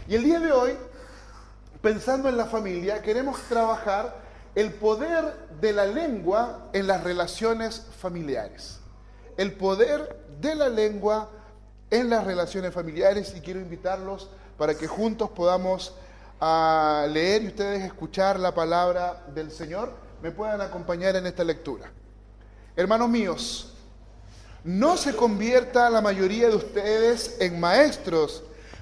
Y el día de hoy, pensando en la familia, queremos trabajar el poder de la lengua en las relaciones familiares. El poder de la lengua en las relaciones familiares, y quiero invitarlos para que juntos podamos leer y ustedes escuchar la palabra del Señor. Me puedan acompañar en esta lectura. Hermanos míos, no se convierta la mayoría de ustedes en maestros.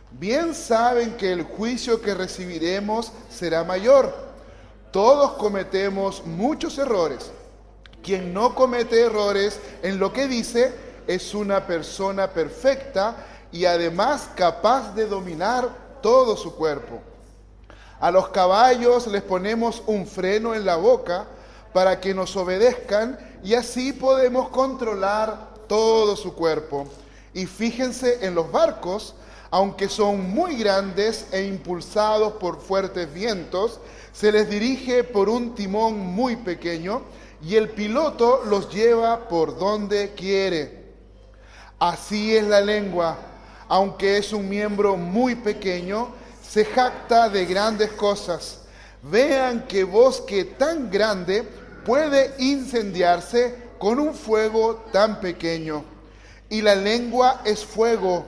Bien saben que el juicio que recibiremos será mayor. Todos cometemos muchos errores. Quien no comete errores en lo que dice es una persona perfecta y además capaz de dominar todo su cuerpo. A los caballos les ponemos un freno en la boca para que nos obedezcan y así podemos controlar todo su cuerpo. Y fíjense en los barcos, aunque son muy grandes e impulsados por fuertes vientos, se les dirige por un timón muy pequeño y el piloto los lleva por donde quiere. Así es la lengua, aunque es un miembro muy pequeño, se jacta de grandes cosas. Vean qué bosque tan grande puede incendiarse con un fuego tan pequeño. Y la lengua es fuego,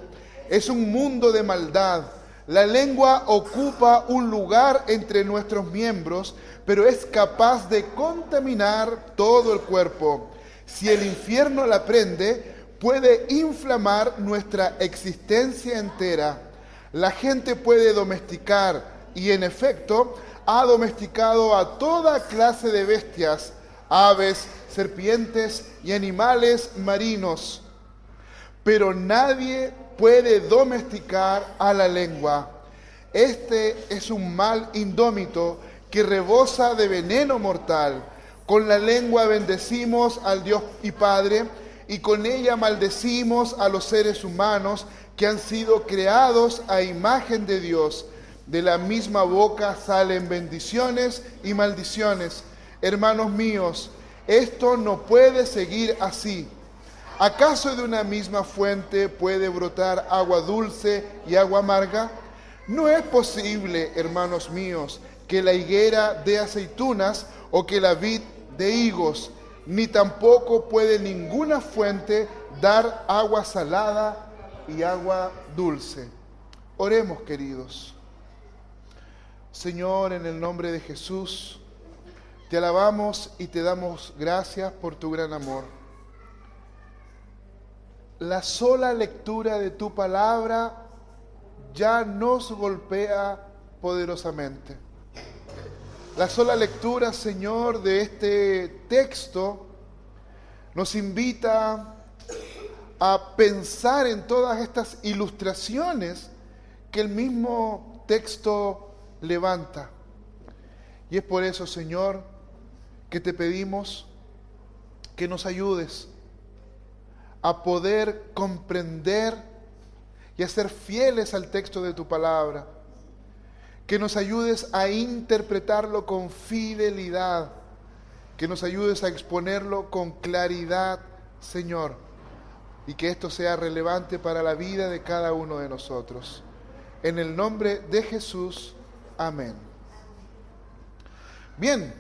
es un mundo de maldad. La lengua ocupa un lugar entre nuestros miembros, pero es capaz de contaminar todo el cuerpo. Si el infierno la prende, puede inflamar nuestra existencia entera. La gente puede domesticar, y en efecto, ha domesticado a toda clase de bestias, aves, serpientes y animales marinos. Pero nadie puede domesticar a la lengua. Este es un mal indómito que rebosa de veneno mortal. Con la lengua bendecimos al Dios y Padre, y con ella maldecimos a los seres humanos que han sido creados a imagen de Dios. De la misma boca salen bendiciones y maldiciones. Hermanos míos, esto no puede seguir así. ¿Acaso de una misma fuente puede brotar agua dulce y agua amarga? No es posible, hermanos míos, que la higuera dé aceitunas o que la vid dé higos, ni tampoco puede ninguna fuente dar agua salada y agua dulce. Oremos, queridos. Señor, en el nombre de Jesús, te alabamos y te damos gracias por tu gran amor. La sola lectura de tu palabra ya nos golpea poderosamente. La sola lectura, Señor, de este texto nos invita a pensar en todas estas ilustraciones que el mismo texto levanta. Y es por eso, Señor, que te pedimos que nos ayudes a poder comprender y a ser fieles al texto de tu palabra. Que nos ayudes a interpretarlo con fidelidad. Que nos ayudes a exponerlo con claridad, Señor. Y que esto sea relevante para la vida de cada uno de nosotros. En el nombre de Jesús, amén. Bien,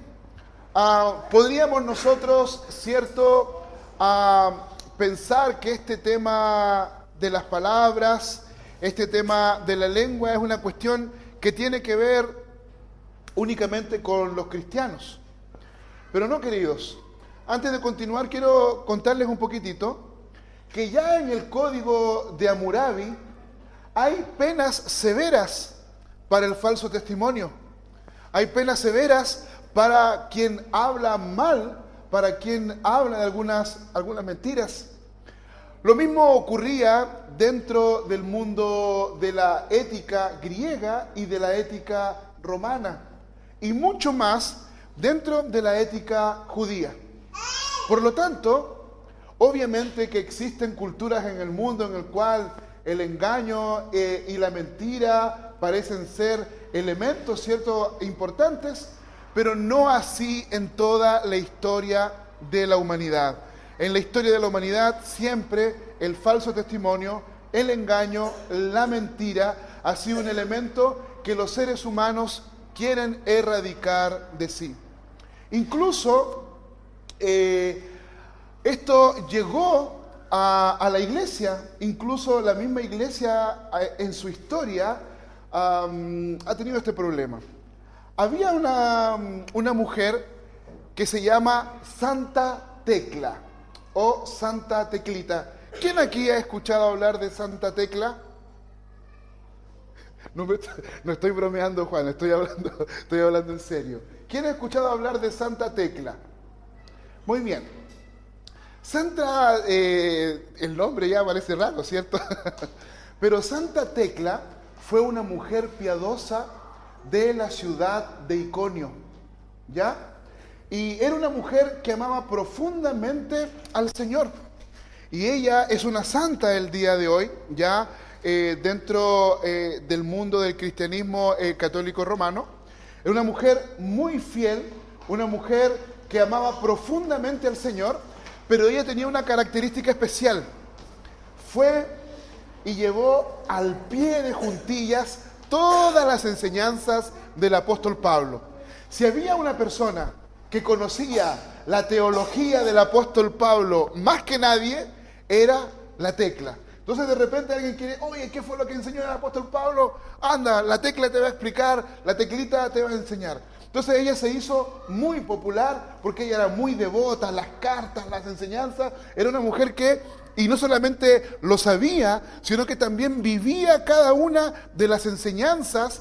podríamos nosotros, ¿cierto?, pensar que este tema de las palabras, este tema de la lengua es una cuestión que tiene que ver únicamente con los cristianos. Pero no, queridos. Antes de continuar, quiero contarles un poquitito que ya en el Código de Hammurabi hay penas severas para el falso testimonio. Hay penas severas para quien habla mal, para quien habla de algunas mentiras. Lo mismo ocurría dentro del mundo de la ética griega y de la ética romana, y mucho más dentro de la ética judía. Por lo tanto, obviamente que existen culturas en el mundo en el cual el engaño y la mentira parecen ser elementos, ¿cierto?, importantes, pero no así en toda la historia de la humanidad. En la historia de la humanidad siempre el falso testimonio, el engaño, la mentira ha sido un elemento que los seres humanos quieren erradicar de sí. Incluso esto llegó a la iglesia, incluso la misma iglesia en su historia ha tenido este problema. Había una mujer que se llama Santa Tecla o Santa Teclita. ¿Quién aquí ha escuchado hablar de Santa Tecla? No estoy bromeando, Juan, estoy hablando en serio. ¿Quién ha escuchado hablar de Santa Tecla? Muy bien. Santa, el nombre ya parece raro, ¿cierto? Pero Santa Tecla fue una mujer piadosa de la ciudad de Iconio, ¿ya? Y era una mujer que amaba profundamente al Señor. Y ella es una santa el día de hoy, ya dentro del mundo del cristianismo católico romano. Era una mujer muy fiel, una mujer que amaba profundamente al Señor, pero ella tenía una característica especial. Fue y llevó al pie de juntillas todas las enseñanzas del apóstol Pablo. Si había una persona que conocía la teología del apóstol Pablo más que nadie, era la Tecla. Entonces de repente alguien quiere, oye, ¿qué fue lo que enseñó el apóstol Pablo? Anda, la Tecla te va a explicar, la Teclita te va a enseñar. Entonces ella se hizo muy popular porque ella era muy devota, las cartas, las enseñanzas. Era una mujer que, y no solamente lo sabía, sino que también vivía cada una de las enseñanzas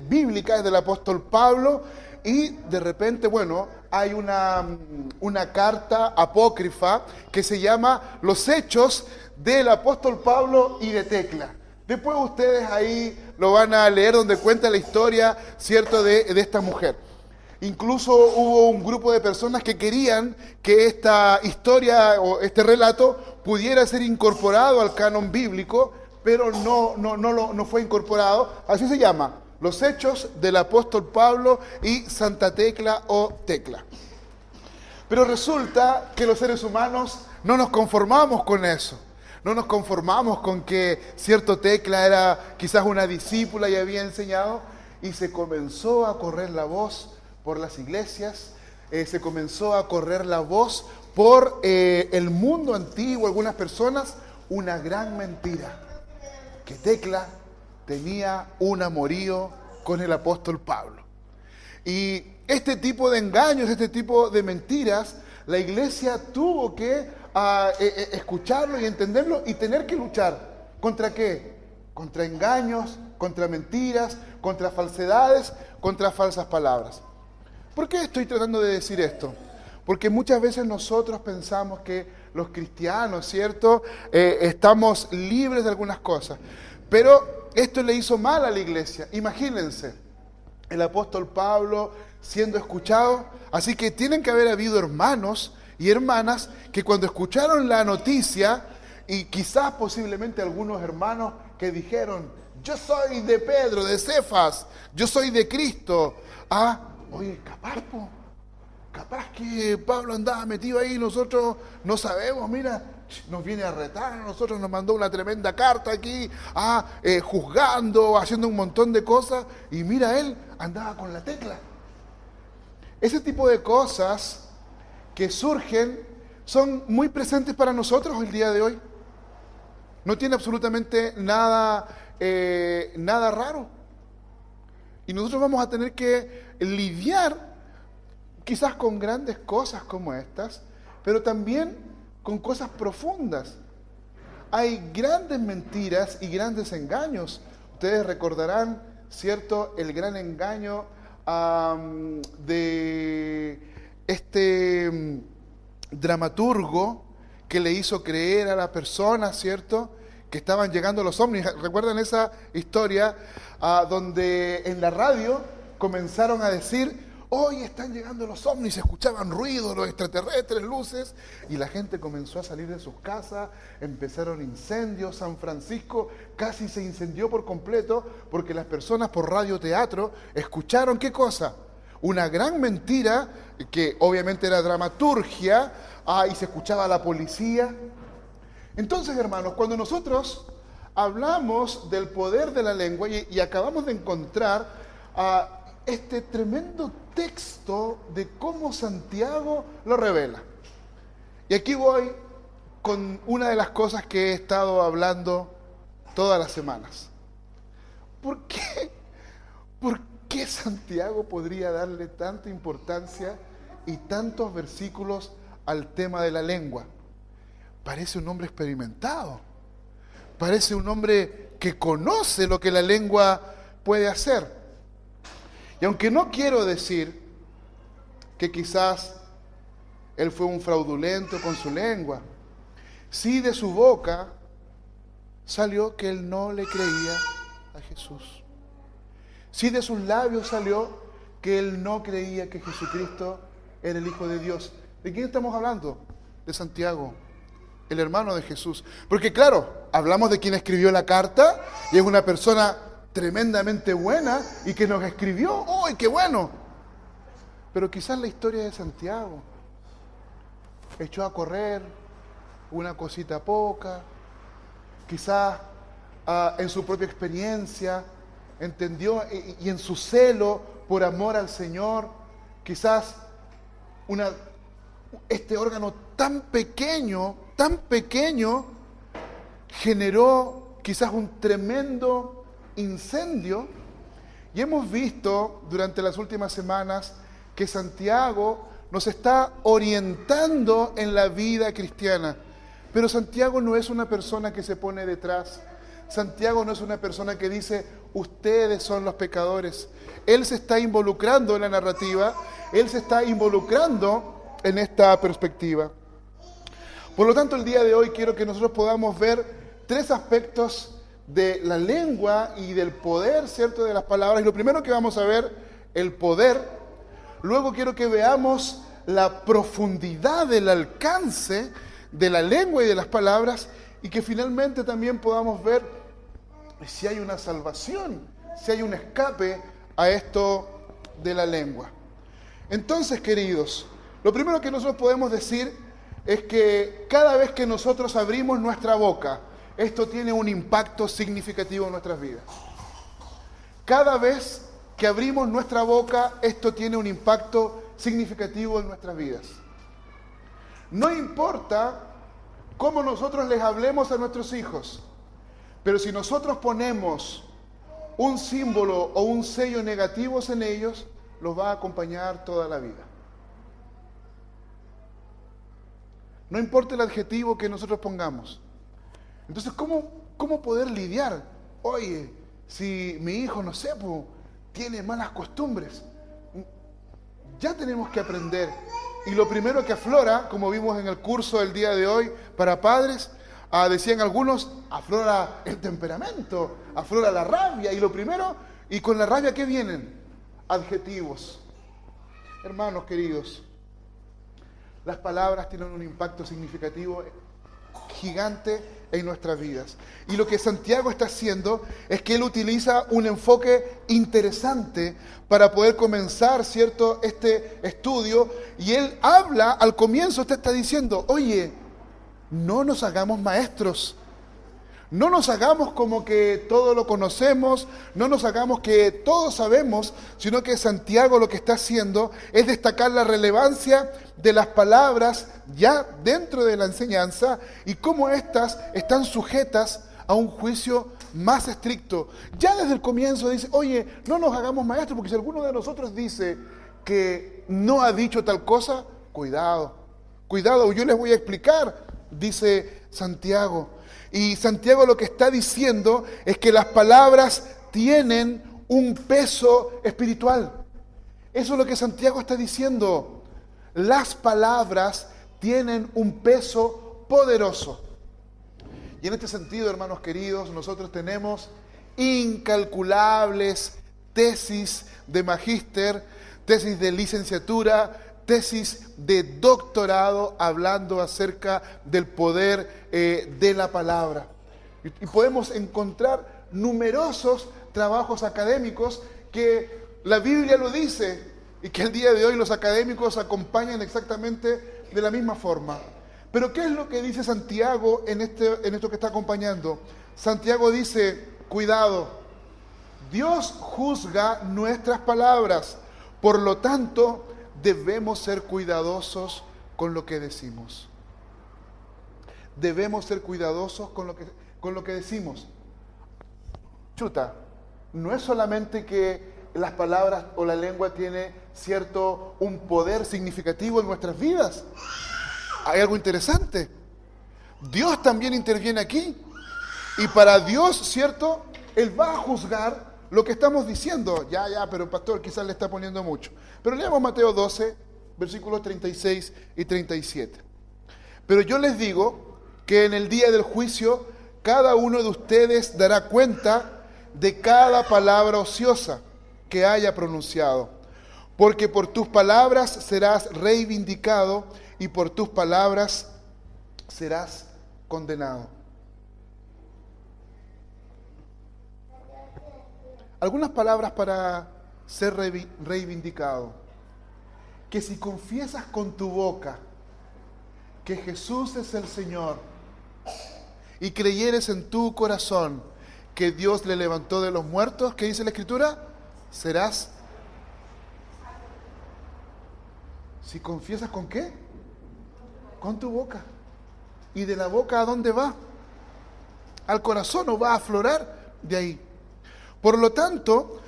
bíblicas del apóstol Pablo. Y de repente, bueno, hay una carta apócrifa que se llama Los Hechos del apóstol Pablo y de Tecla. Después ustedes ahí lo van a leer, donde cuenta la historia, ¿cierto?, de esta mujer. Incluso hubo un grupo de personas que querían que esta historia o este relato pudiera ser incorporado al canon bíblico, pero no fue incorporado. Así se llama, Los Hechos del apóstol Pablo y Santa Tecla o Tecla. Pero resulta que los seres humanos no nos conformamos con eso. No nos conformamos con que cierto Tecla era quizás una discípula y había enseñado, y se comenzó a correr la voz por las iglesias, se comenzó a correr la voz por el mundo antiguo, algunas personas, una gran mentira, que Tecla tenía un amorío con el apóstol Pablo. Y este tipo de engaños, este tipo de mentiras, la iglesia tuvo que escucharlo y entenderlo y tener que luchar. ¿Contra qué? Contra engaños, contra mentiras, contra falsedades, contra falsas palabras. ¿Por qué estoy tratando de decir esto? Porque muchas veces nosotros pensamos que los cristianos, ¿cierto?, estamos libres de algunas cosas. Pero esto le hizo mal a la iglesia. Imagínense, el apóstol Pablo siendo escuchado. Así que tienen que haber habido hermanos y hermanas que cuando escucharon la noticia, y quizás posiblemente algunos hermanos que dijeron, yo soy de Pedro, de Cefas, yo soy de Cristo. Oye, capaz que Pablo andaba metido ahí, nosotros no sabemos, mira, nos viene a retar, a nosotros nos mandó una tremenda carta aquí, juzgando, haciendo un montón de cosas, y mira, él andaba con la Tecla. Ese tipo de cosas que surgen son muy presentes para nosotros el día de hoy. No tiene absolutamente nada raro. Y nosotros vamos a tener que lidiar quizás con grandes cosas como estas, pero también con cosas profundas. Hay grandes mentiras y grandes engaños. Ustedes recordarán, ¿cierto?, el gran engaño de este dramaturgo que le hizo creer a la persona, ¿cierto?, que estaban llegando los ovnis. ¿Recuerdan esa historia donde en la radio comenzaron a decir, hoy están llegando los ovnis? Se escuchaban ruidos, los extraterrestres, luces, y la gente comenzó a salir de sus casas, empezaron incendios. San Francisco casi se incendió por completo porque las personas por radioteatro escucharon, ¿qué cosa? Una gran mentira, que obviamente era dramaturgia, y se escuchaba a la policía. Entonces, hermanos, cuando nosotros hablamos del poder de la lengua y acabamos de encontrar este tremendo texto de cómo Santiago lo revela. Y aquí voy con una de las cosas que he estado hablando todas las semanas. ¿Por qué Santiago podría darle tanta importancia y tantos versículos al tema de la lengua? Parece un hombre experimentado. Parece un hombre que conoce lo que la lengua puede hacer. Y aunque no quiero decir que quizás él fue un fraudulento con su lengua, sí de su boca salió que él no le creía a Jesús. Sí de sus labios salió que él no creía que Jesucristo era el Hijo de Dios. ¿De quién estamos hablando? De Santiago, el hermano de Jesús. Porque claro, hablamos de quien escribió la carta y es una persona tremendamente buena y que nos escribió. ¡Uy, qué bueno! Pero quizás la historia de Santiago echó a correr una cosita poca, quizás en su propia experiencia entendió y en su celo por amor al Señor, quizás este órgano tan pequeño, generó quizás un tremendo incendio. Y hemos visto durante las últimas semanas que Santiago nos está orientando en la vida cristiana. Pero Santiago no es una persona que se pone detrás. Santiago no es una persona que dice, ustedes son los pecadores. Él se está involucrando en la narrativa, él se está involucrando en esta perspectiva. Por lo tanto, el día de hoy quiero que nosotros podamos ver tres aspectos de la lengua y del poder, ¿cierto?, de las palabras. Y lo primero que vamos a ver, el poder. Luego quiero que veamos la profundidad del alcance de la lengua y de las palabras, y que finalmente también podamos ver si hay una salvación, si hay un escape a esto de la lengua. Entonces, queridos, lo primero que nosotros podemos decir es que cada vez que nosotros abrimos nuestra boca, esto tiene un impacto significativo en nuestras vidas. Cada vez que abrimos nuestra boca, esto tiene un impacto significativo en nuestras vidas. No importa cómo nosotros les hablemos a nuestros hijos, pero si nosotros ponemos un símbolo o un sello negativos en ellos, los va a acompañar toda la vida. No importa el adjetivo que nosotros pongamos. Entonces, ¿cómo poder lidiar? Oye, si mi hijo, no sé, tiene malas costumbres, ya tenemos que aprender. Y lo primero que aflora, como vimos en el curso del día de hoy para padres, decían algunos, aflora el temperamento, aflora la rabia. Y lo primero, ¿y con la rabia qué vienen? Adjetivos. Hermanos queridos, las palabras tienen un impacto significativo gigante en nuestras vidas. Y lo que Santiago está haciendo es que él utiliza un enfoque interesante para poder comenzar, ¿cierto?, este estudio. Y él habla, al comienzo usted está diciendo, oye, no nos hagamos maestros. No nos hagamos como que todo lo conocemos, no nos hagamos que todo sabemos, sino que Santiago lo que está haciendo es destacar la relevancia de las palabras ya dentro de la enseñanza y cómo éstas están sujetas a un juicio más estricto. Ya desde el comienzo dice, oye, no nos hagamos maestros, porque si alguno de nosotros dice que no ha dicho tal cosa, cuidado, yo les voy a explicar, dice Santiago. Y Santiago lo que está diciendo es que las palabras tienen un peso espiritual. Eso es lo que Santiago está diciendo. Las palabras tienen un peso poderoso. Y en este sentido, hermanos queridos, nosotros tenemos incalculables tesis de magíster, tesis de licenciatura, tesis de doctorado hablando acerca del poder de la palabra. Y podemos encontrar numerosos trabajos académicos que la Biblia lo dice y que el día de hoy los académicos acompañan exactamente de la misma forma. Pero ¿qué es lo que dice Santiago en esto que está acompañando? Santiago dice, cuidado, Dios juzga nuestras palabras, por lo tanto debemos ser cuidadosos con lo que decimos. Debemos ser cuidadosos con lo que decimos. Chuta, no es solamente que las palabras o la lengua tiene un poder significativo en nuestras vidas. Hay algo interesante. Dios también interviene aquí. Y para Dios, ¿cierto? Él va a juzgar lo que estamos diciendo. Pero pastor, quizás le está poniendo mucho. Pero leamos Mateo 12, versículos 36 y 37. Pero yo les digo que en el día del juicio, cada uno de ustedes dará cuenta de cada palabra ociosa que haya pronunciado. Porque por tus palabras serás reivindicado y por tus palabras serás condenado. Algunas palabras para ser reivindicado. Que si confiesas con tu boca que Jesús es el Señor y creyeres en tu corazón que Dios le levantó de los muertos, ¿qué dice la Escritura? Serás. Si confiesas ¿con qué? Con tu boca. ¿Y de la boca a dónde va? Al corazón, o va a aflorar de ahí. Por lo tanto,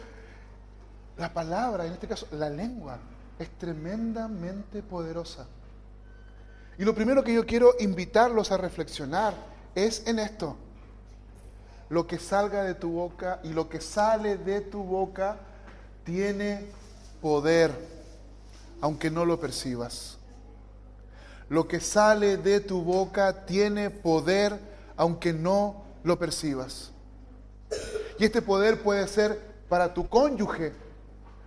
la palabra, en este caso la lengua, es tremendamente poderosa. Y lo primero que yo quiero invitarlos a reflexionar es en esto. Lo que salga de tu boca y lo que sale de tu boca tiene poder, aunque no lo percibas. Lo que sale de tu boca tiene poder, aunque no lo percibas. Y este poder puede ser para tu cónyuge,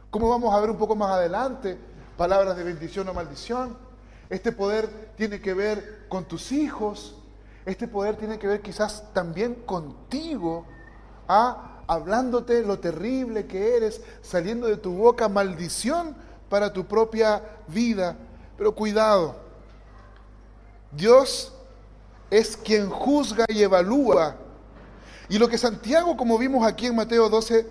como vamos a ver un poco más adelante, palabras de bendición o maldición. Este poder tiene que ver con tus hijos. Este poder tiene que ver quizás también contigo, hablándote lo terrible que eres, saliendo de tu boca maldición para tu propia vida. Pero cuidado, Dios es quien juzga y evalúa. Y lo que Santiago, como vimos aquí en Mateo 12,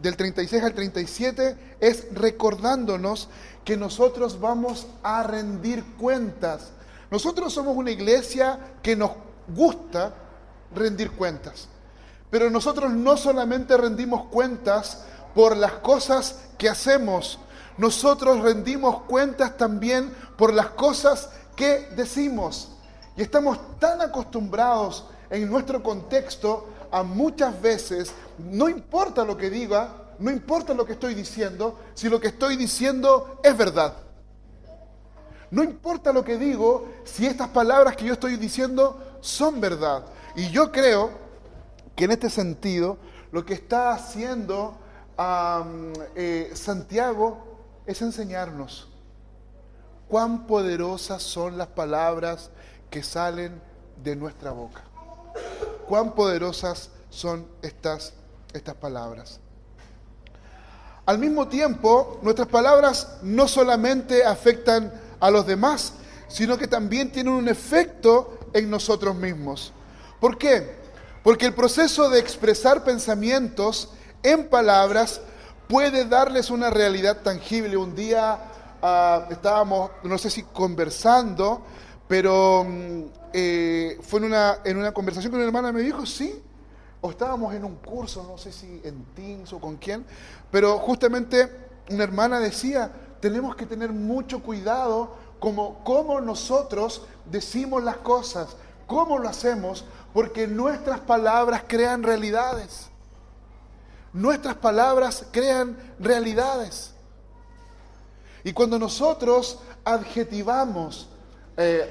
del 36 al 37, es recordándonos que nosotros vamos a rendir cuentas. Nosotros somos una iglesia que nos gusta rendir cuentas. Pero nosotros no solamente rendimos cuentas por las cosas que hacemos, nosotros rendimos cuentas también por las cosas que decimos. Y estamos tan acostumbrados en nuestro contexto a muchas veces, no importa lo que diga, no importa lo que estoy diciendo, si lo que estoy diciendo es verdad. No importa lo que digo, si estas palabras que yo estoy diciendo son verdad. Y yo creo que en este sentido, lo que está haciendo Santiago es enseñarnos cuán poderosas son las palabras que salen de nuestra boca. Cuán poderosas son estas palabras. Al mismo tiempo, nuestras palabras no solamente afectan a los demás, sino que también tienen un efecto en nosotros mismos. ¿Por qué? Porque el proceso de expresar pensamientos en palabras puede darles una realidad tangible. Un día estábamos, no sé si conversando, pero fue en una conversación con una hermana, me dijo, sí, o estábamos en un curso, no sé si en Teams o con quién, pero justamente una hermana decía, tenemos que tener mucho cuidado cómo nosotros decimos las cosas, cómo lo hacemos, porque nuestras palabras crean realidades. Nuestras palabras crean realidades. Y cuando nosotros adjetivamos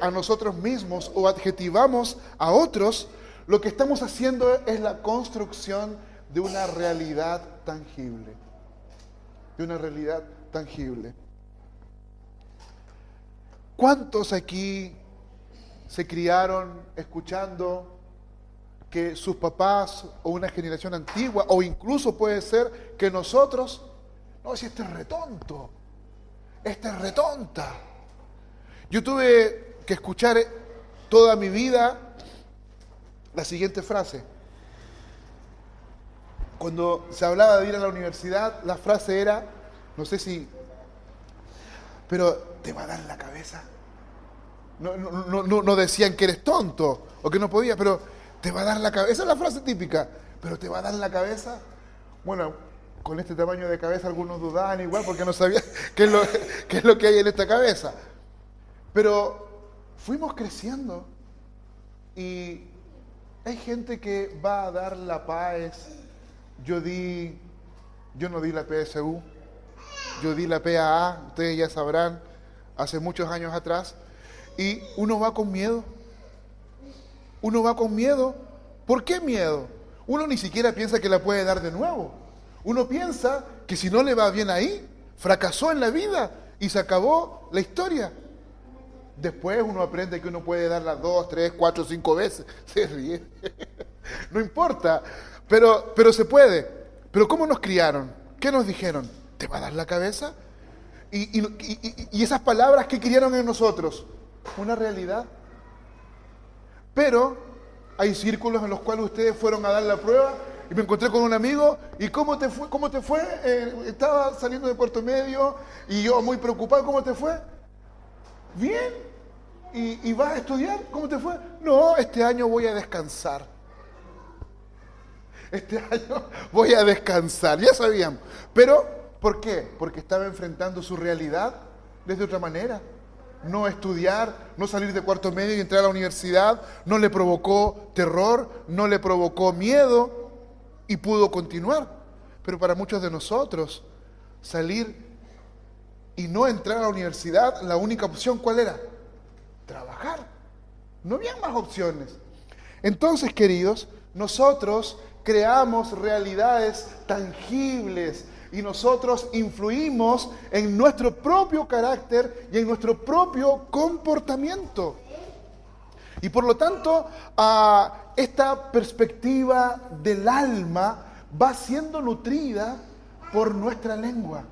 a nosotros mismos o adjetivamos a otros, lo que estamos haciendo es la construcción de una realidad tangible. De una realidad tangible. ¿Cuántos aquí se criaron escuchando que sus papás o una generación antigua, o incluso puede ser que nosotros, no, si este es retonto, esta es retonta? Yo tuve que escuchar toda mi vida la siguiente frase. Cuando se hablaba de ir a la universidad, la frase era, no sé si, pero te va a dar la cabeza. No decían que eres tonto o que no podía, pero te va a dar la cabeza. Esa es la frase típica, pero te va a dar la cabeza. Bueno, con este tamaño de cabeza algunos dudaban igual porque no sabían qué es lo que hay en esta cabeza. Pero fuimos creciendo y hay gente que va a dar la PAES. Yo no di la PSU, yo di la PAA, ustedes ya sabrán, hace muchos años atrás. Y uno va con miedo. Uno va con miedo. ¿Por qué miedo? Uno ni siquiera piensa que la puede dar de nuevo. Uno piensa que si no le va bien ahí, fracasó en la vida y se acabó la historia. Después uno aprende que uno puede darla 2, 3, 4, 5 veces. Se ríe. No importa. Pero se puede. Pero ¿cómo nos criaron? ¿Qué nos dijeron? ¿Te va a dar la cabeza? Y esas palabras que criaron en nosotros, una realidad. Pero hay círculos en los cuales ustedes fueron a dar la prueba y me encontré con un amigo. ¿Y cómo te fue? ¿Cómo te fue? Estaba saliendo de Puerto Medio y yo muy preocupado. ¿Cómo te fue? Bien. ¿Y vas a estudiar? ¿Cómo te fue? No, este año voy a descansar. Este año voy a descansar. Ya sabíamos. Pero, ¿por qué? Porque estaba enfrentando su realidad desde otra manera. No estudiar, no salir de cuarto medio y entrar a la universidad, no le provocó terror, no le provocó miedo y pudo continuar. Pero para muchos de nosotros, salir y no entrar a la universidad, la única opción, ¿cuál era? Trabajar. No había más opciones. Entonces, queridos, nosotros creamos realidades tangibles y nosotros influimos en nuestro propio carácter y en nuestro propio comportamiento. Y por lo tanto, esta perspectiva del alma va siendo nutrida por nuestra lengua.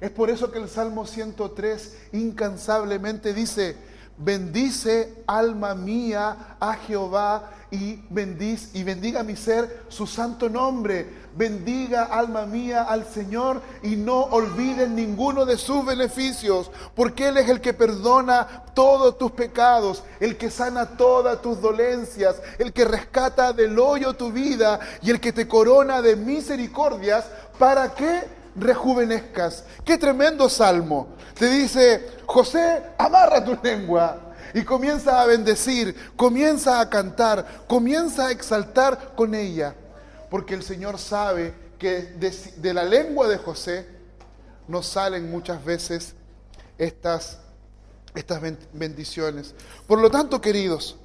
Es por eso que el Salmo 103 incansablemente dice: bendice alma mía a Jehová y bendiga mi ser su santo nombre. Bendiga alma mía al Señor y no olvides ninguno de sus beneficios, porque Él es el que perdona todos tus pecados, el que sana todas tus dolencias, el que rescata del hoyo tu vida y el que te corona de misericordias para que rejuvenezcas. Qué tremendo salmo. Te dice: José, amarra tu lengua y comienza a bendecir, comienza a cantar, comienza a exaltar con ella, porque el Señor sabe que de la lengua de José nos salen muchas veces estas bendiciones. Por lo tanto, queridos,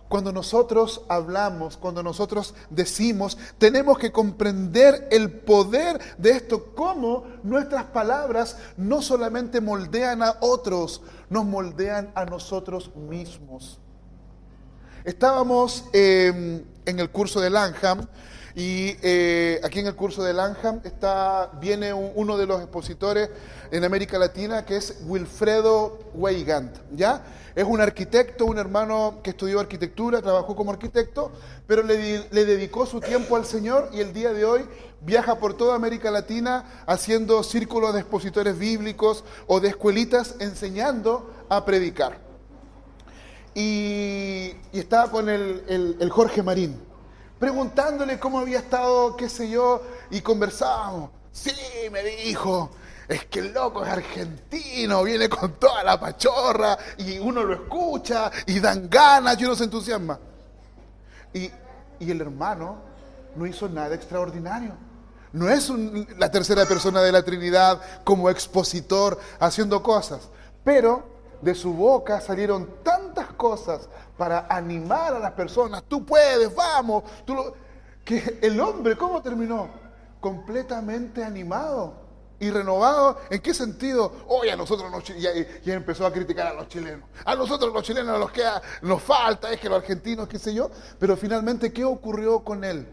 cuando nosotros hablamos, cuando nosotros decimos, tenemos que comprender el poder de esto, cómo nuestras palabras no solamente moldean a otros, nos moldean a nosotros mismos. Estábamos en el curso de Langham y aquí en el curso de Langham viene uno de los expositores en América Latina, que es Wilfredo Weigand, ¿ya? Es un arquitecto, un hermano que estudió arquitectura, trabajó como arquitecto, pero le dedicó su tiempo al Señor y el día de hoy viaja por toda América Latina haciendo círculos de expositores bíblicos o de escuelitas enseñando a predicar. Y estaba con el Jorge Marín, preguntándole cómo había estado, qué sé yo, y conversábamos. Sí, me dijo, es que el loco es argentino, viene con toda la pachorra, y uno lo escucha, y dan ganas, y uno se entusiasma. Y el hermano no hizo nada extraordinario. No es la tercera persona de la Trinidad como expositor haciendo cosas, pero de su boca salieron tantas cosas para animar a las personas. Tú puedes, vamos. Que el hombre, ¿cómo terminó? Completamente animado y renovado. ¿En qué sentido? Hoy a nosotros y empezó a criticar a los chilenos. A nosotros los chilenos nos falta, es que los argentinos, qué sé yo. Pero finalmente, ¿qué ocurrió con él?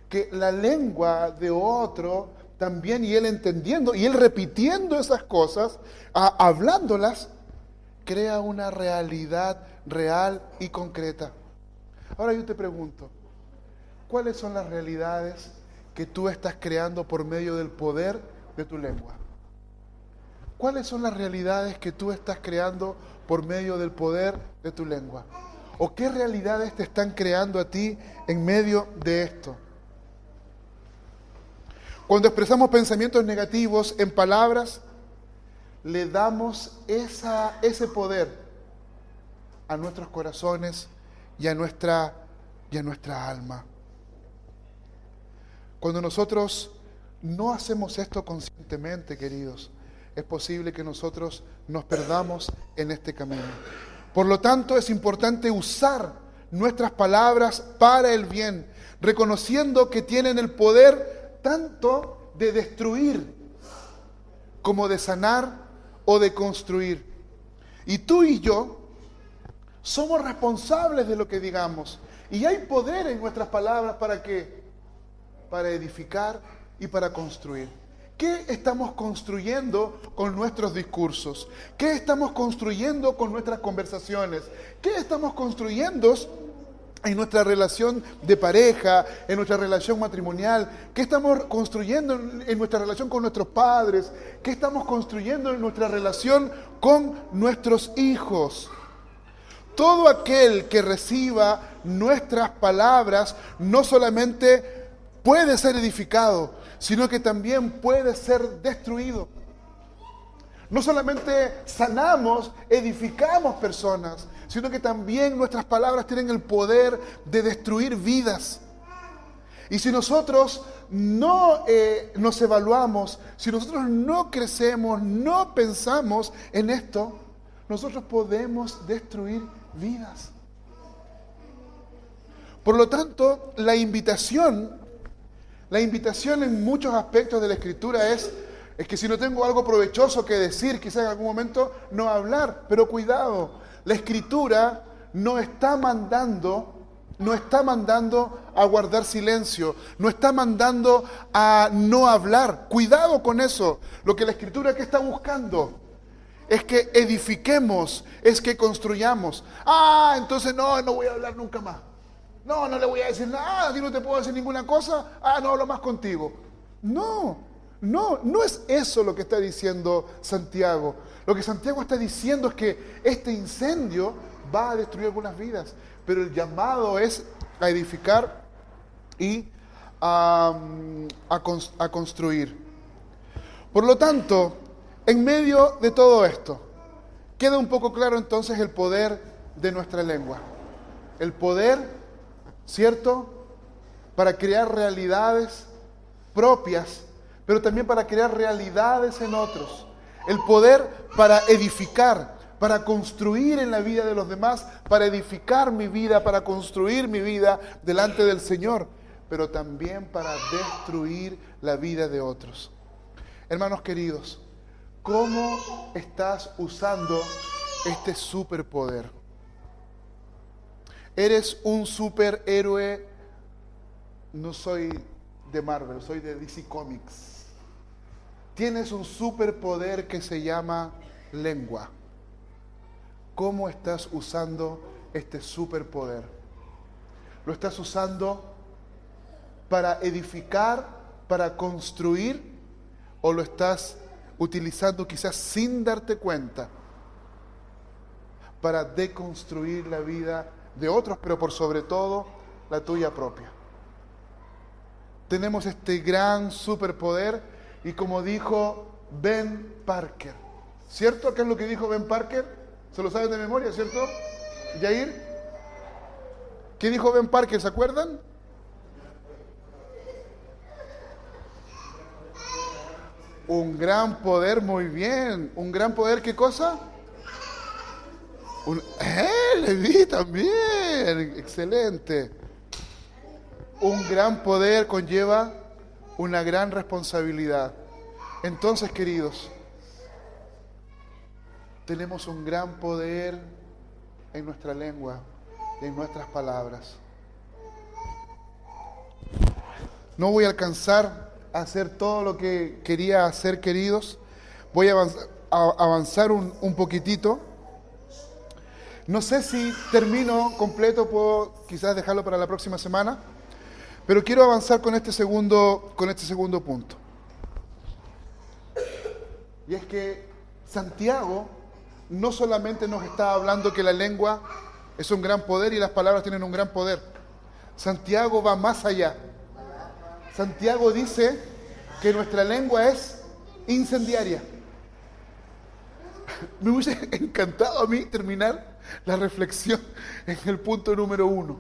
Que la lengua de otro también, y él entendiendo, y él repitiendo esas cosas, hablándolas, crea una realidad real y concreta. Ahora yo te pregunto, ¿cuáles son las realidades que tú estás creando por medio del poder de tu lengua? ¿Cuáles son las realidades que tú estás creando por medio del poder de tu lengua? ¿O qué realidades te están creando a ti en medio de esto? Cuando expresamos pensamientos negativos en palabras, le damos ese poder a nuestros corazones y a nuestra alma. Cuando nosotros no hacemos esto conscientemente, queridos, es posible que nosotros nos perdamos en este camino. Por lo tanto, es importante usar nuestras palabras para el bien, reconociendo que tienen el poder tanto de destruir como de sanar o de construir. Y tú y yo somos responsables de lo que digamos. Y hay poder en nuestras palabras ¿para qué? Para edificar y para construir. ¿Qué estamos construyendo con nuestros discursos? ¿Qué estamos construyendo con nuestras conversaciones? ¿Qué estamos construyendo en nuestra relación de pareja, en nuestra relación matrimonial? ¿Qué estamos construyendo en nuestra relación con nuestros padres? ¿Qué estamos construyendo en nuestra relación con nuestros hijos? Todo aquel que reciba nuestras palabras no solamente puede ser edificado, sino que también puede ser destruido. No solamente sanamos, edificamos personas, sino que también nuestras palabras tienen el poder de destruir vidas. Y si nosotros no nos evaluamos, si nosotros no crecemos, no pensamos en esto, nosotros podemos destruir vidas. Por lo tanto, la invitación en muchos aspectos de la Escritura es que si no tengo algo provechoso que decir, quizás en algún momento no hablar. Pero cuidado, la Escritura no está mandando a guardar silencio, no está mandando a no hablar. Cuidado con eso. Lo que la Escritura que está buscando es que edifiquemos, es que construyamos. Entonces no voy a hablar nunca más. No le voy a decir nada, a ti no te puedo decir ninguna cosa. No hablo más contigo. No es eso lo que está diciendo Santiago. Lo que Santiago está diciendo es que este incendio va a destruir algunas vidas, pero el llamado es a edificar y a construir. Por lo tanto, en medio de todo esto, queda un poco claro entonces el poder de nuestra lengua. El poder, ¿cierto?, para crear realidades propias, pero también para crear realidades en otros. El poder para edificar, para construir en la vida de los demás, para edificar mi vida, para construir mi vida delante del Señor, pero también para destruir la vida de otros. Hermanos queridos, ¿cómo estás usando este superpoder? Eres un superhéroe. No soy de Marvel, soy de DC Comics. Tienes un superpoder que se llama lengua. ¿Cómo estás usando este superpoder? ¿Lo estás usando para edificar, para construir, o lo estás utilizando quizás sin darte cuenta para deconstruir la vida de otros, pero por sobre todo la tuya propia? Tenemos este gran superpoder y como dijo Ben Parker, ¿cierto? ¿Qué es lo que dijo Ben Parker? ¿Se lo saben de memoria, cierto? Yair, ¿qué dijo Ben Parker? ¿Se acuerdan? Un gran poder, muy bien. ¿Un gran poder qué cosa? Leví también, excelente. Un gran poder conlleva una gran responsabilidad. Entonces, queridos, tenemos un gran poder en nuestra lengua, en nuestras palabras. No voy a alcanzar a hacer todo lo que quería hacer, queridos. Voy a avanzar un poquitito. No sé si termino completo, puedo quizás dejarlo para la próxima semana, pero quiero avanzar con este segundo punto. Y es que Santiago no solamente nos está hablando que la lengua es un gran poder y las palabras tienen un gran poder. Santiago va más allá. Santiago dice que nuestra lengua es incendiaria. Me hubiese encantado a mí terminar la reflexión en el punto número 1,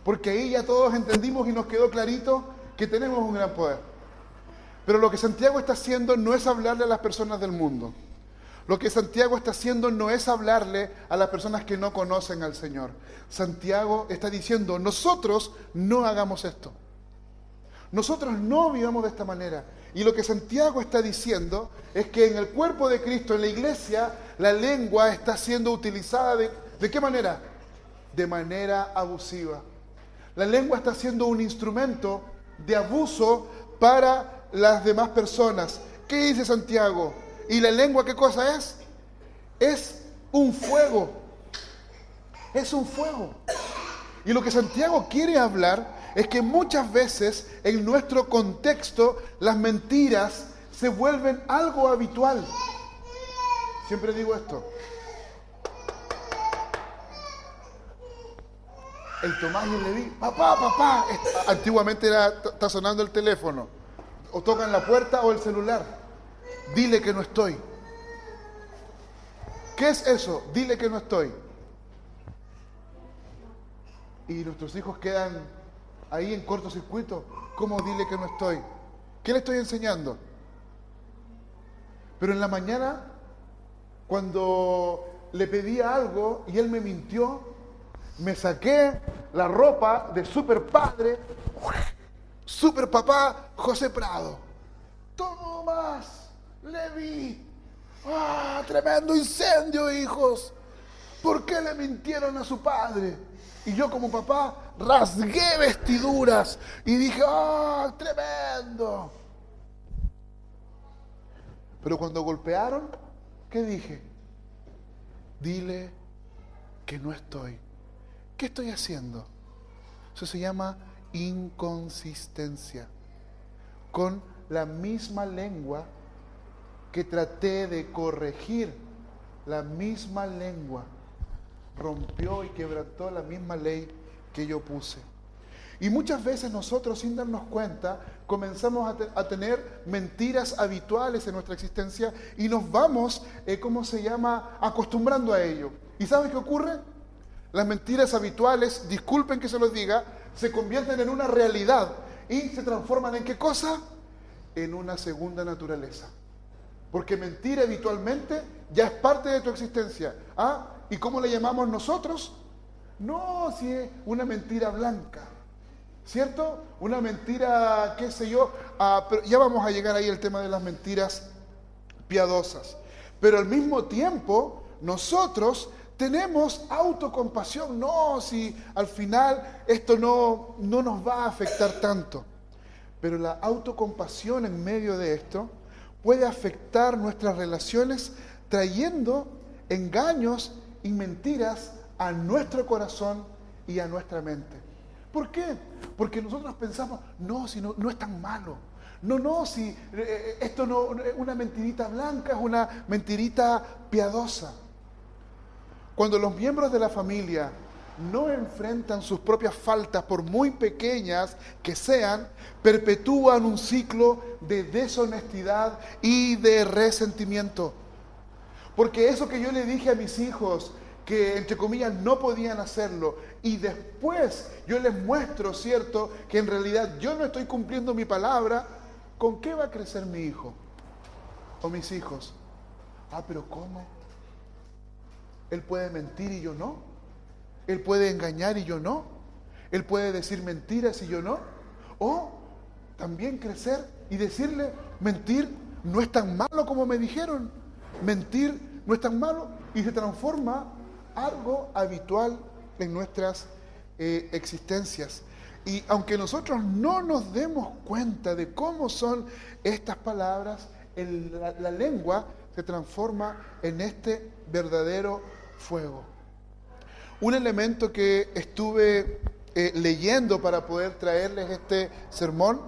porque ahí ya todos entendimos y nos quedó clarito que tenemos un gran poder. Pero lo que Santiago está haciendo no es hablarle a las personas del mundo. Lo que Santiago está haciendo no es hablarle a las personas que no conocen al Señor. Santiago está diciendo, nosotros no hagamos esto. Nosotros no vivamos de esta manera. Y lo que Santiago está diciendo es que en el cuerpo de Cristo, en la iglesia, la lengua está siendo utilizada ¿de qué manera? De manera abusiva. La lengua está siendo un instrumento de abuso para las demás personas. ¿Qué dice Santiago? ¿Y la lengua qué cosa es? Es un fuego. Es un fuego. Y lo que Santiago quiere hablar es que muchas veces en nuestro contexto las mentiras se vuelven algo habitual. Siempre digo esto. El Tomás y el Leví, papá. Antiguamente está sonando el teléfono. O tocan la puerta o el celular. Dile que no estoy. ¿Qué es eso? Dile que no estoy. Y nuestros hijos quedan ahí en cortocircuito. ¿Cómo dile que no estoy? ¿Qué le estoy enseñando? Pero en la mañana, cuando le pedí algo y él me mintió, me saqué la ropa de super padre, super papá José Prado. Tomás, Leví. ¡Ah, tremendo incendio, hijos! ¿Por qué le mintieron a su padre? Y yo como papá rasgué vestiduras y dije, ¡ah, tremendo! Pero cuando golpearon, ¿qué dije? Dile que no estoy. ¿Qué estoy haciendo? Eso se llama inconsistencia. Con la misma lengua que traté de corregir, la misma lengua rompió y quebrantó la misma ley que yo puse. Y muchas veces nosotros, sin darnos cuenta, comenzamos a tener mentiras habituales en nuestra existencia y nos vamos, acostumbrando a ello. ¿Y sabes qué ocurre? Las mentiras habituales, disculpen que se los diga, se convierten en una realidad y se transforman ¿en qué cosa? En una segunda naturaleza. Porque mentir habitualmente ya es parte de tu existencia. ¿Ah? ¿Y cómo le llamamos nosotros? No, si es una mentira blanca. ¿Cierto? Una mentira, qué sé yo. Pero ya vamos a llegar ahí al tema de las mentiras piadosas. Pero al mismo tiempo, nosotros tenemos autocompasión. No, si al final esto no nos va a afectar tanto. Pero la autocompasión en medio de esto puede afectar nuestras relaciones trayendo engaños y mentiras a nuestro corazón y a nuestra mente. ¿Por qué? Porque nosotros pensamos, no, si no es tan malo. No, si esto no es una mentirita blanca, es una mentirita piadosa. Cuando los miembros de la familia no enfrentan sus propias faltas, por muy pequeñas que sean, perpetúan un ciclo de deshonestidad y de resentimiento. Porque eso que yo le dije a mis hijos, que entre comillas no podían hacerlo, y después yo les muestro, ¿cierto?, que en realidad yo no estoy cumpliendo mi palabra, ¿con qué va a crecer mi hijo o mis hijos? Pero ¿cómo? Él puede mentir y yo no. Él puede engañar y yo no. Él puede decir mentiras y yo no. O también crecer y decirle, mentir no es tan malo como me dijeron. Mentir no es tan malo y se transforma algo habitual en nuestras existencias. Y aunque nosotros no nos demos cuenta de cómo son estas palabras, la lengua se transforma en este verdadero fuego. un elemento que estuve leyendo para poder traerles este sermón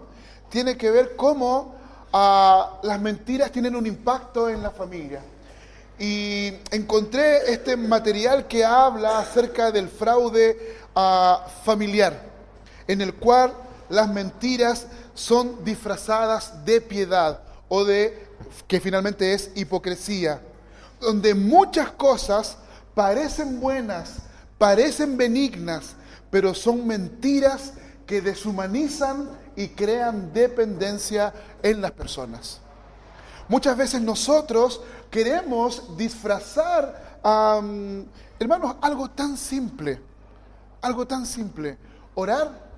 tiene que ver cómo las mentiras tienen un impacto en la familia. Y encontré este material que habla acerca del fraude familiar, en el cual las mentiras son disfrazadas de piedad o de, que finalmente es hipocresía, donde muchas cosas parecen buenas, parecen benignas, pero son mentiras que deshumanizan y crean dependencia en las personas. Muchas veces nosotros queremos disfrazar, hermanos, algo tan simple. Orar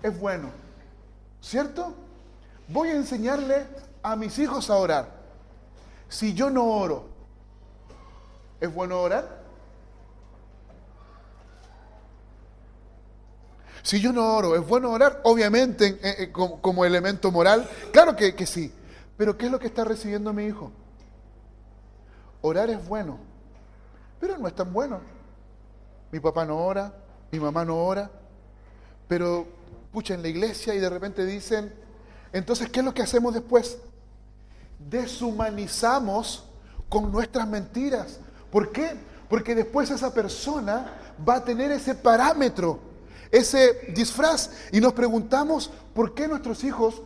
es bueno, ¿cierto? Voy a enseñarle a mis hijos a orar. Si yo no oro, ¿es bueno orar? Si yo no oro, ¿es bueno orar? Obviamente, como elemento moral, claro que sí. Pero ¿qué es lo que está recibiendo mi hijo? Orar es bueno, pero no es tan bueno. Mi papá no ora, mi mamá no ora, pero pucha en la iglesia y de repente dicen, entonces, ¿qué es lo que hacemos después? Deshumanizamos con nuestras mentiras. ¿Por qué? Porque después esa persona va a tener ese parámetro, ese disfraz, y nos preguntamos por qué nuestros hijos,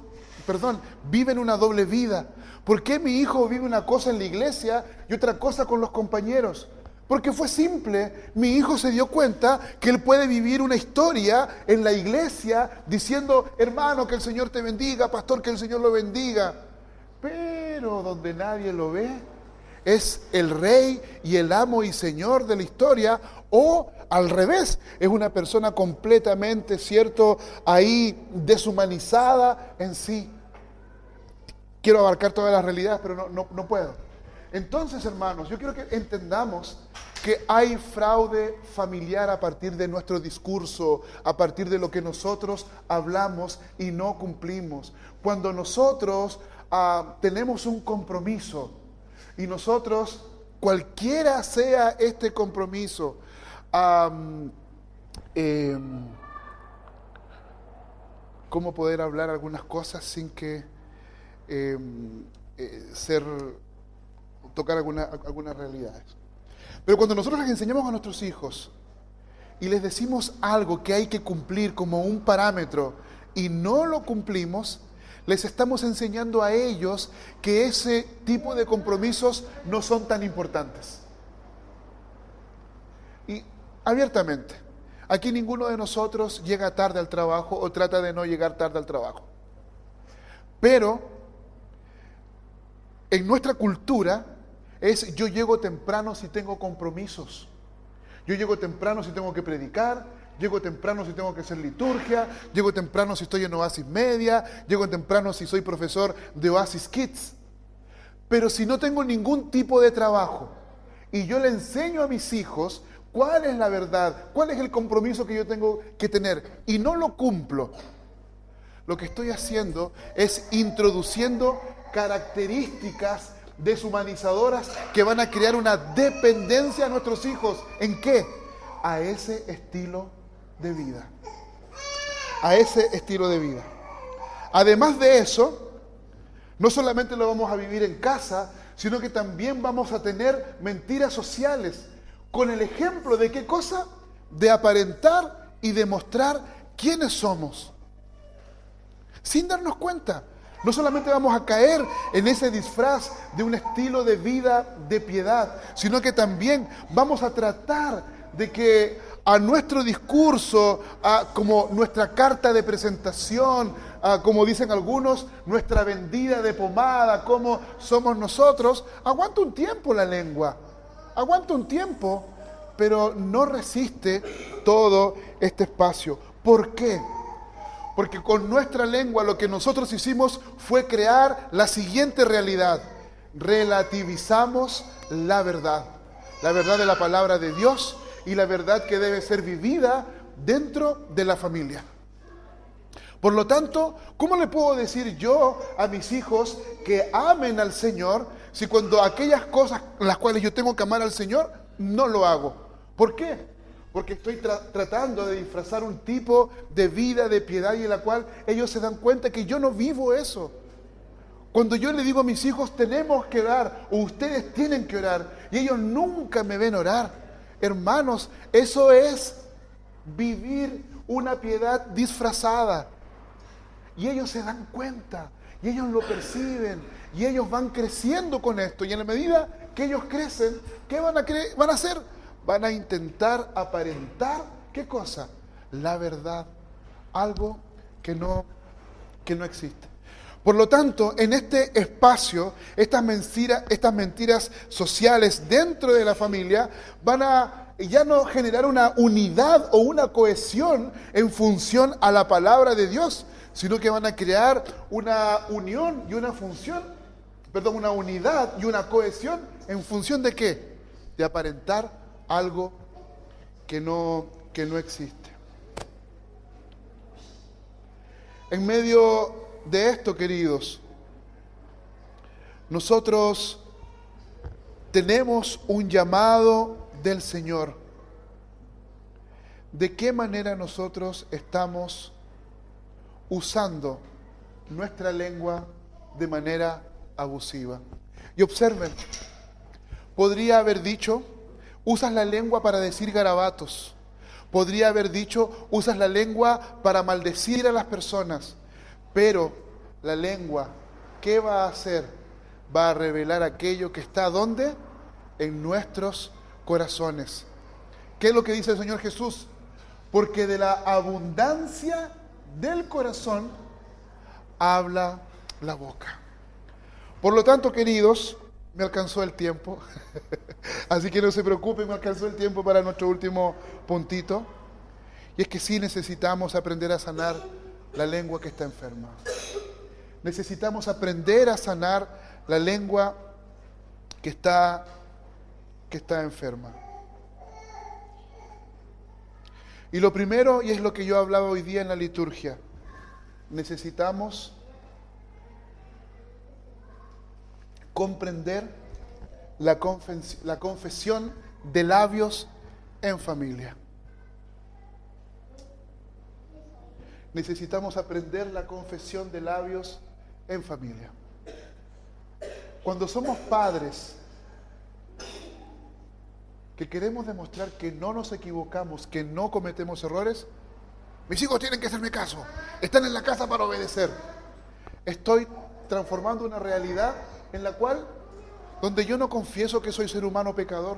viven una doble vida. ¿Por qué mi hijo vive una cosa en la iglesia y otra cosa con los compañeros? Porque fue simple, mi hijo se dio cuenta que él puede vivir una historia en la iglesia diciendo, hermano, que el Señor te bendiga, pastor, que el Señor lo bendiga. Pero donde nadie lo ve, es el rey y el amo y señor de la historia, o al revés, es una persona completamente, ¿cierto?, ahí deshumanizada en sí. Quiero abarcar todas las realidades, pero no puedo. Entonces, hermanos, yo quiero que entendamos que hay fraude familiar a partir de nuestro discurso, a partir de lo que nosotros hablamos y no cumplimos. Cuando nosotros tenemos un compromiso y nosotros, cualquiera sea este compromiso, ¿cómo poder hablar algunas cosas sin que tocar algunas realidades? Pero cuando nosotros les enseñamos a nuestros hijos y les decimos algo que hay que cumplir como un parámetro y no lo cumplimos, les estamos enseñando a ellos que ese tipo de compromisos no son tan importantes. Y abiertamente, aquí ninguno de nosotros llega tarde al trabajo o trata de no llegar tarde al trabajo. Pero en nuestra cultura es yo llego temprano si tengo compromisos. Yo llego temprano si tengo que predicar, llego temprano si tengo que hacer liturgia, llego temprano si estoy en Oasis Media, llego temprano si soy profesor de Oasis Kids. Pero si no tengo ningún tipo de trabajo y yo le enseño a mis hijos cuál es la verdad, cuál es el compromiso que yo tengo que tener y no lo cumplo, lo que estoy haciendo es introduciendo características deshumanizadoras que van a crear una dependencia a nuestros hijos. ¿En qué? A ese estilo de vida. A ese estilo de vida. Además de eso, no solamente lo vamos a vivir en casa, sino que también vamos a tener mentiras sociales, con el ejemplo de ¿qué cosa? De aparentar y demostrar quiénes somos. Sin darnos cuenta. No solamente vamos a caer en ese disfraz de un estilo de vida de piedad, sino que también vamos a tratar de que a nuestro discurso, como nuestra carta de presentación, como dicen algunos, nuestra vendida de pomada, como somos nosotros, aguanta un tiempo la lengua, aguanta un tiempo, pero no resiste todo este espacio. ¿Por qué? Porque con nuestra lengua lo que nosotros hicimos fue crear la siguiente realidad. Relativizamos la verdad de la palabra de Dios y la verdad que debe ser vivida dentro de la familia. Por lo tanto, ¿cómo le puedo decir yo a mis hijos que amen al Señor si cuando aquellas cosas las cuales yo tengo que amar al Señor no lo hago? ¿Por qué? porque estoy tratando de disfrazar un tipo de vida de piedad y en la cual ellos se dan cuenta que yo no vivo eso. Cuando yo le digo a mis hijos, tenemos que orar, o ustedes tienen que orar, y ellos nunca me ven orar. Hermanos, eso es vivir una piedad disfrazada. Y ellos se dan cuenta, y ellos lo perciben, y ellos van creciendo con esto. Y en la medida que ellos crecen, ¿qué van a hacer? Van a intentar aparentar, ¿qué cosa? La verdad, algo que no existe. Por lo tanto, en este espacio, estas mentiras sociales dentro de la familia van a ya no generar una unidad o una cohesión en función a la palabra de Dios, sino que van a crear una unión y una unidad y una cohesión en función de ¿qué? De aparentar algo que no existe. En medio de esto, queridos, nosotros tenemos un llamado del Señor. ¿De qué manera nosotros estamos usando nuestra lengua de manera abusiva? Y observen, podría haber dicho, usas la lengua para decir garabatos. Podría haber dicho, usas la lengua para maldecir a las personas. Pero la lengua, ¿qué va a hacer? Va a revelar aquello que está ¿dónde? En nuestros corazones. ¿Qué es lo que dice el Señor Jesús? Porque de la abundancia del corazón habla la boca. Por lo tanto, queridos, me alcanzó el tiempo. Así que no se preocupen, me alcanzó el tiempo para nuestro último puntito. Y es que sí necesitamos aprender a sanar la lengua que está enferma. Necesitamos aprender a sanar la lengua que está enferma. Y lo primero, y es lo que yo hablaba hoy día en la liturgia, necesitamos comprender la confesión de labios en familia. Necesitamos aprender la confesión de labios en familia. Cuando somos padres que queremos demostrar que no nos equivocamos, que no cometemos errores, mis hijos tienen que hacerme caso, están en la casa para obedecer. Estoy transformando una realidad en la cual, donde yo no confieso que soy ser humano pecador,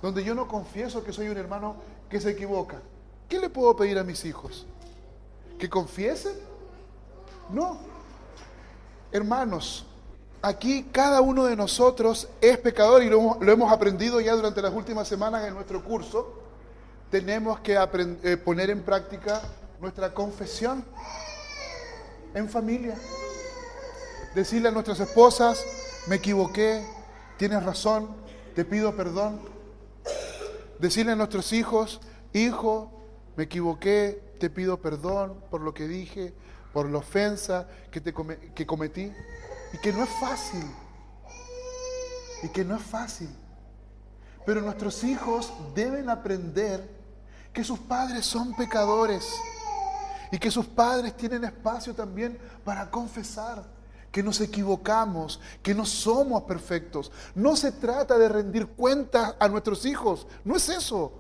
donde yo no confieso que soy un hermano que se equivoca. ¿Qué le puedo pedir a mis hijos? ¿Que confiesen? No. Hermanos, aquí cada uno de nosotros es pecador y lo hemos aprendido ya durante las últimas semanas en nuestro curso. Tenemos que poner en práctica nuestra confesión en familia. Decirle a nuestras esposas, me equivoqué, tienes razón, te pido perdón. Decirle a nuestros hijos, hijo, me equivoqué, te pido perdón por lo que dije, por la ofensa que cometí. Y que no es fácil. Pero nuestros hijos deben aprender que sus padres son pecadores y que sus padres tienen espacio también para confesar que nos equivocamos, que no somos perfectos. No se trata de rendir cuentas a nuestros hijos, no es eso.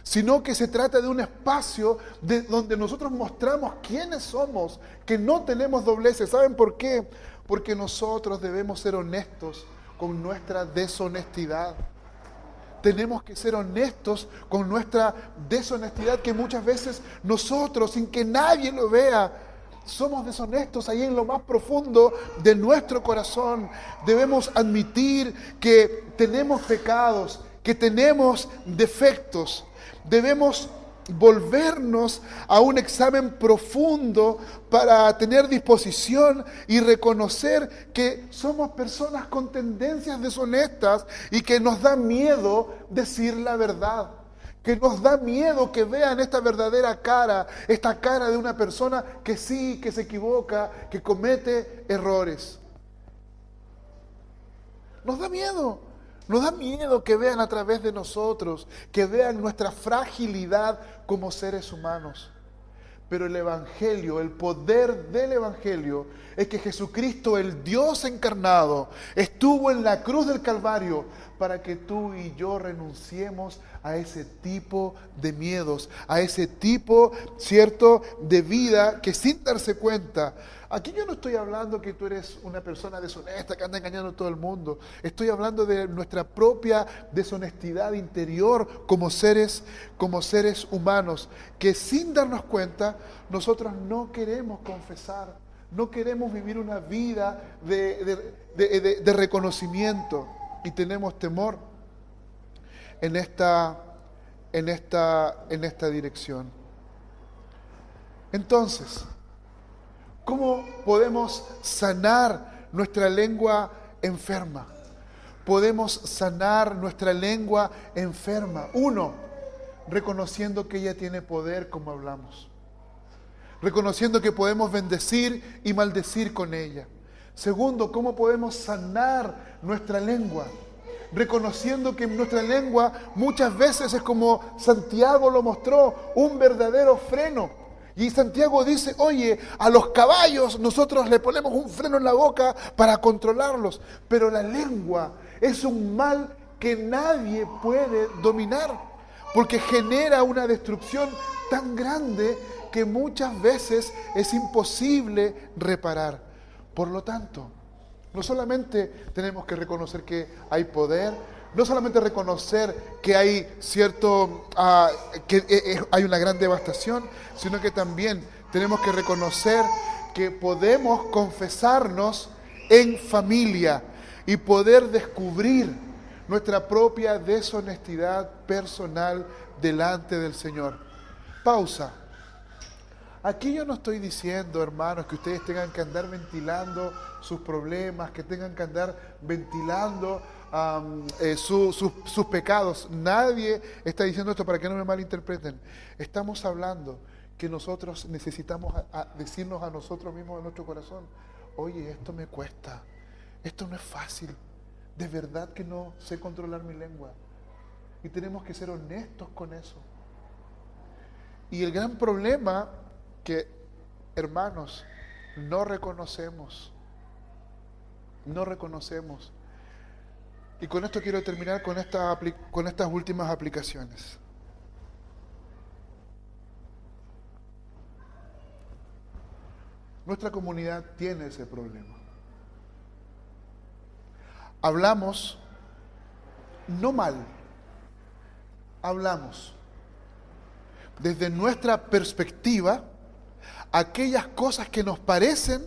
Sino que se trata de un espacio donde nosotros mostramos quiénes somos, que no tenemos dobleces. ¿Saben por qué? Porque nosotros debemos ser honestos con nuestra deshonestidad. Tenemos que ser honestos con nuestra deshonestidad, que muchas veces nosotros, sin que nadie lo vea, somos deshonestos ahí en lo más profundo de nuestro corazón. Debemos admitir que tenemos pecados, que tenemos defectos. Debemos volvernos a un examen profundo para tener disposición y reconocer que somos personas con tendencias deshonestas y que nos da miedo decir la verdad, que nos da miedo que vean esta verdadera cara, esta cara de una persona que sí, que se equivoca, que comete errores. Nos da miedo. Nos da miedo que vean a través de nosotros, que vean nuestra fragilidad como seres humanos. Pero el Evangelio, el poder del Evangelio, es que Jesucristo, el Dios encarnado, estuvo en la cruz del Calvario para que tú y yo renunciemos a ese tipo de miedos, a ese tipo, ¿cierto?, de vida que sin darse cuenta. Aquí yo no estoy hablando que tú eres una persona deshonesta que anda engañando a todo el mundo. Estoy hablando de nuestra propia deshonestidad interior como seres humanos, que sin darnos cuenta nosotros no queremos confesar, no queremos vivir una vida de reconocimiento y tenemos temor en esta dirección. Entonces, ¿cómo podemos sanar nuestra lengua enferma? Podemos sanar nuestra lengua enferma. 1, reconociendo que ella tiene poder, como hablamos. Reconociendo que podemos bendecir y maldecir con ella. 2, ¿cómo podemos sanar nuestra lengua? Reconociendo que nuestra lengua muchas veces es como Santiago lo mostró, un verdadero freno. Y Santiago dice, oye, a los caballos nosotros le ponemos un freno en la boca para controlarlos, pero la lengua es un mal que nadie puede dominar, porque genera una destrucción tan grande que muchas veces es imposible reparar. Por lo tanto, no solamente tenemos que reconocer que hay poder, no solamente reconocer que hay hay una gran devastación, sino que también tenemos que reconocer que podemos confesarnos en familia y poder descubrir nuestra propia deshonestidad personal delante del Señor. Pausa. Aquí yo no estoy diciendo, hermanos, que ustedes tengan que andar ventilando sus problemas, que tengan que andar ventilando sus pecados. Nadie está diciendo esto para que no me malinterpreten. Estamos hablando que nosotros necesitamos decirnos a nosotros mismos en nuestro corazón, oye, esto me cuesta, esto no es fácil, de verdad que no sé controlar mi lengua. Y tenemos que ser honestos con eso. Y el gran problema que, hermanos, no reconocemos. Y con esto quiero terminar con estas últimas aplicaciones. Nuestra comunidad tiene ese problema. Hablamos, no mal, hablamos desde nuestra perspectiva aquellas cosas que nos parecen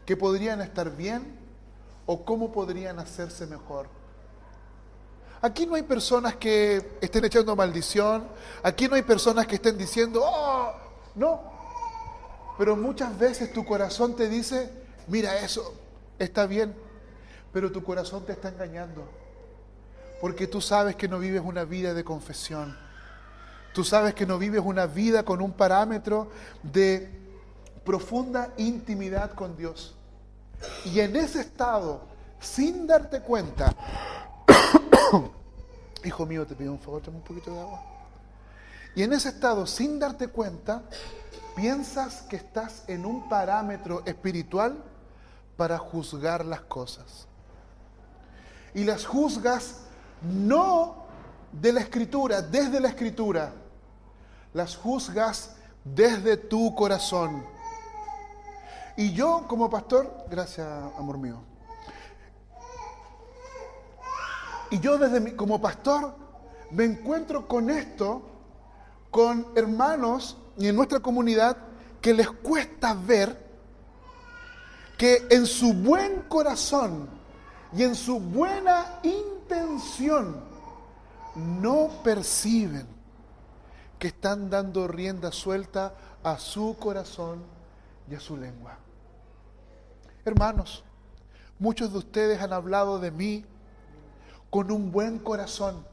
que podrían estar bien o cómo podrían hacerse mejor. Aquí no hay personas que estén echando maldición, aquí no hay personas que estén diciendo, oh, no. Pero muchas veces tu corazón te dice, mira, eso está bien, pero tu corazón te está engañando. Porque tú sabes que no vives una vida de confesión. Tú sabes que no vives una vida con un parámetro de profunda intimidad con Dios. Y en ese estado, sin darte cuenta, hijo mío, te pido un favor, toma un poquito de agua. Y en ese estado, sin darte cuenta, piensas que estás en un parámetro espiritual para juzgar las cosas. Y las juzgas no de la Escritura, desde la Escritura. Las juzgas desde tu corazón. Y yo como pastor, gracias amor mío. Y yo como pastor me encuentro con esto, con hermanos y en nuestra comunidad que les cuesta ver que en su buen corazón y en su buena intención no perciben que están dando rienda suelta a su corazón y a su lengua. Hermanos, muchos de ustedes han hablado de mí con un buen corazón,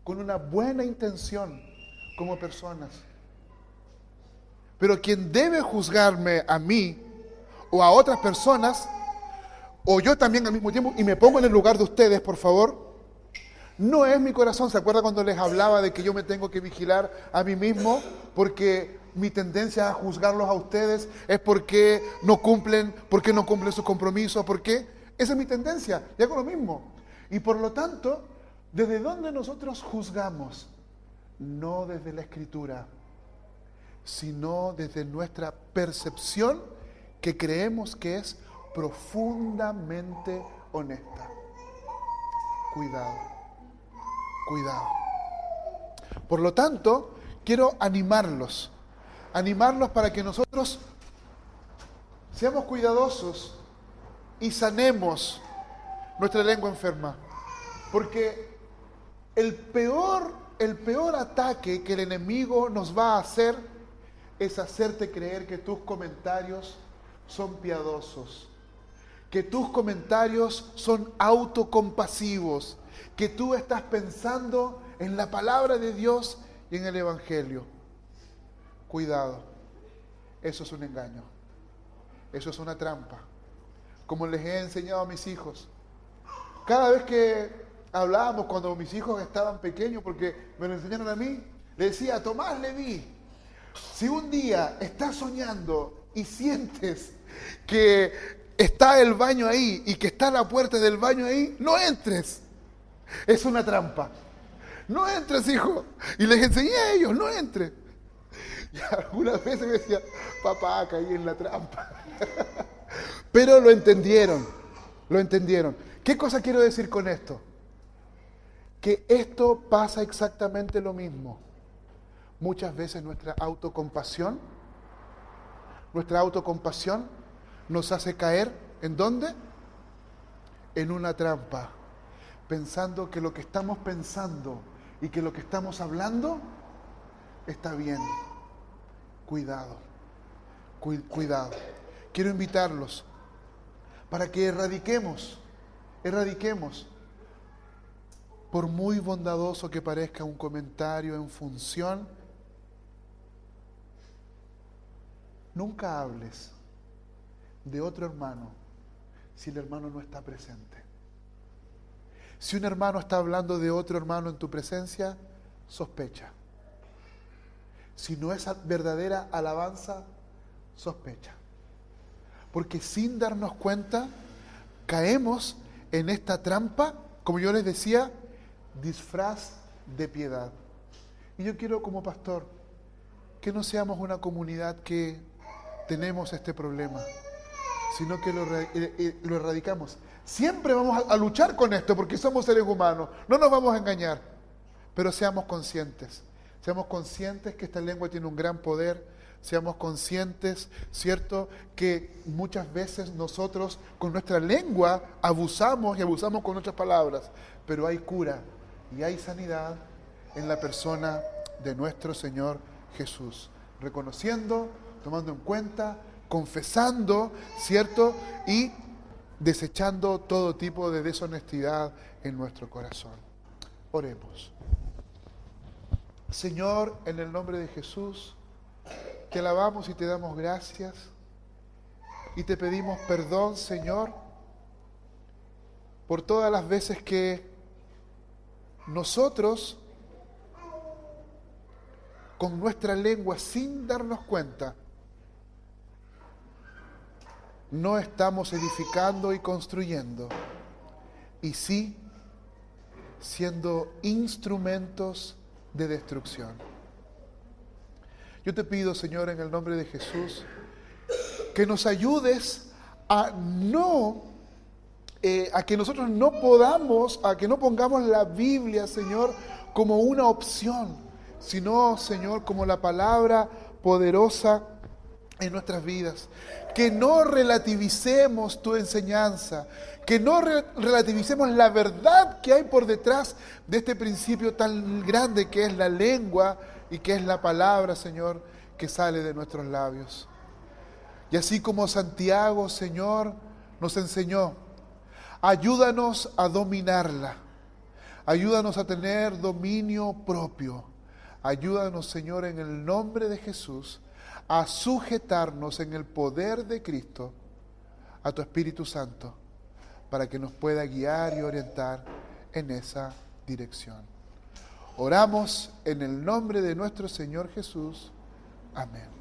con una buena intención como personas. Pero quien debe juzgarme a mí o a otras personas, o yo también al mismo tiempo, y me pongo en el lugar de ustedes, por favor, No es mi corazón. ¿Se acuerda cuando les hablaba de que yo me tengo que vigilar a mí mismo? Porque mi tendencia a juzgarlos a ustedes es porque no cumplen sus compromisos. ¿Por qué? Esa es mi tendencia. Y hago lo mismo. Y por lo tanto, ¿desde dónde nosotros juzgamos? No desde la Escritura, sino desde nuestra percepción que creemos que es profundamente honesta. Cuidado, cuidado. Por lo tanto, quiero animarlos para que nosotros seamos cuidadosos y sanemos nuestra lengua enferma. Porque el peor ataque que el enemigo nos va a hacer es hacerte creer que tus comentarios son piadosos, que tus comentarios son autocompasivos, que tú estás pensando en la palabra de Dios y en el Evangelio. Cuidado, eso es un engaño, eso es una trampa. Como les he enseñado a mis hijos, cada vez que hablábamos cuando mis hijos estaban pequeños, porque me lo enseñaron a mí, le decía: Tomás Leví, si un día estás soñando y sientes que está el baño ahí y que está la puerta del baño ahí, no entres. Es una trampa. No entres, hijo. Y les enseñé a ellos: no entres. Y algunas veces me decía: papá, caí en la trampa. Pero lo entendieron. ¿Qué cosa quiero decir con esto? Que esto pasa exactamente lo mismo. Muchas veces nuestra autocompasión nos hace caer, ¿en dónde? En una trampa, pensando que lo que estamos pensando y que lo que estamos hablando está bien. Cuidado. Quiero invitarlos para que erradiquemos, por muy bondadoso que parezca un comentario en función, nunca hables de otro hermano si el hermano no está presente. Si un hermano está hablando de otro hermano en tu presencia, sospecha. Si no es verdadera alabanza, sospecha. Porque sin darnos cuenta, caemos en esta trampa, como yo les decía, disfraz de piedad. Y yo quiero, como pastor, que no seamos una comunidad que tenemos este problema, sino que lo erradicamos. Siempre vamos a luchar con esto porque somos seres humanos, no nos vamos a engañar, pero seamos conscientes que esta lengua tiene un gran poder. Seamos conscientes, ¿cierto?, que muchas veces nosotros con nuestra lengua abusamos con nuestras palabras, pero hay cura y hay sanidad en la persona de nuestro Señor Jesús, reconociendo, tomando en cuenta, confesando, ¿cierto?, y desechando todo tipo de deshonestidad en nuestro corazón. Oremos. Señor, en el nombre de Jesús, te alabamos y te damos gracias y te pedimos perdón, Señor, por todas las veces que nosotros, con nuestra lengua, sin darnos cuenta, no estamos edificando y construyendo, y sí siendo instrumentos de destrucción. Yo te pido, Señor, en el nombre de Jesús, que nos ayudes a que nosotros a que no pongamos la Biblia, Señor, como una opción, sino, Señor, como la palabra poderosa en nuestras vidas. Que no relativicemos tu enseñanza, que no relativicemos la verdad que hay por detrás de este principio tan grande que es la lengua y que es la palabra, Señor, que sale de nuestros labios. Y así como Santiago, Señor, nos enseñó, ayúdanos a dominarla, ayúdanos a tener dominio propio, ayúdanos, Señor, en el nombre de Jesús, a sujetarnos en el poder de Cristo a tu Espíritu Santo, para que nos pueda guiar y orientar en esa dirección. Oramos en el nombre de nuestro Señor Jesús. Amén.